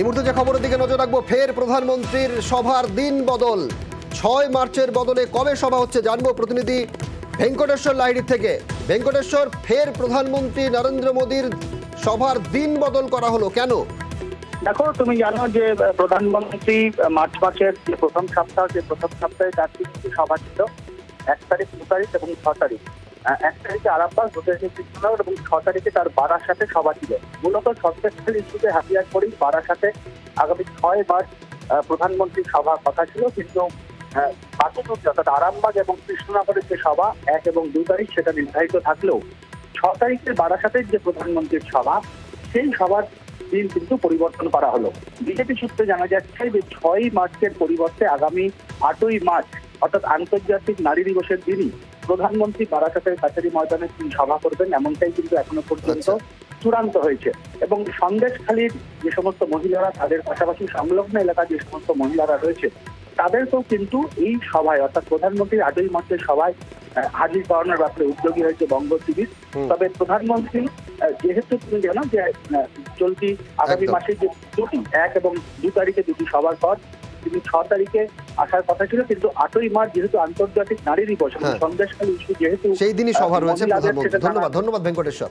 মুহূর্তে যে খবরের দিকে নজর রাখবো, ফের প্রধানমন্ত্রীর সভার দিন বদল। 6 মার্চের বদলে কবে সভা হচ্ছে জানবো প্রতিনিধি ভেঙ্কটেশ্বর লাহিড়ির থেকে। ভেঙ্কটেশ্বর, ফের প্রধানমন্ত্রী নরেন্দ্র মোদীর সভার দিন বদল করা হলো কেন? দেখো, তুমি জানো যে প্রধানমন্ত্রী মার্চ মাসের যে প্রথম সপ্তাহে 4 তিনটি সভা ছিল। 1 তারিখ, 2 তারিখ এবং 6 তারিখ। 1 তারিখে আরামবাগ, 2 তারিখে কৃষ্ণনগর এবং 6 তারিখে তার বারাসাতে সভা ছিল। মূলত সন্দেশখালী ইস্যুতে হাতিয়ার করেই বারাসাতে আগামী 6 মার্চ প্রধানমন্ত্রীর সভার কথা ছিল, কিন্তু বাকি দুটি অর্থাৎ আরামবাগ এবং কৃষ্ণনগরের যে সভা 1 এবং 2 তারিখ সেটা নির্ধারিত থাকলেও 6 তারিখের বারাসাতের যে প্রধানমন্ত্রীর সভা, সেই সভার দিন কিন্তু পরিবর্তন করা হলো। বিজেপি সূত্রে জানা যাচ্ছে যে 6 মার্চের পরিবর্তে আগামী 8ই মার্চ অর্থাৎ আন্তর্জাতিক নারী দিবসের দিনই প্রধানমন্ত্রী বারাসাতের কাছারি ময়দানে তিনি সভা করবেন, এমনটাই কিন্তু এখনো পর্যন্ত চূড়ান্ত হয়েছে। এবং সন্দেশখালীর যে সমস্ত মহিলারা, তাদের পাশাপাশি সংলগ্ন এলাকার যে সমস্ত মহিলারা রয়েছে, তাদেরকেও কিন্তু এই সভায় অর্থাৎ প্রধানমন্ত্রীর 8ই মার্চের সভায় হাজির করানোর ব্যাপারে উদ্যোগী হয়েছে বঙ্গ টিভি। তবে প্রধানমন্ত্রী যেহেতু তুমি জানো যে চলতি আগামী মাসে যে দুটি 1 এবং 2 তারিখে দুটি সভার পর তিনি 6 তারিখে আসার কথা ছিল, কিন্তু 8ই মার্চ যেহেতু আন্তর্জাতিক নারী দিবস এবং সন্দেশখালী ইস্যু যেহেতু সেই দিনই সভা রয়েছে। ধন্যবাদ ভেঙ্কটেশ্বর।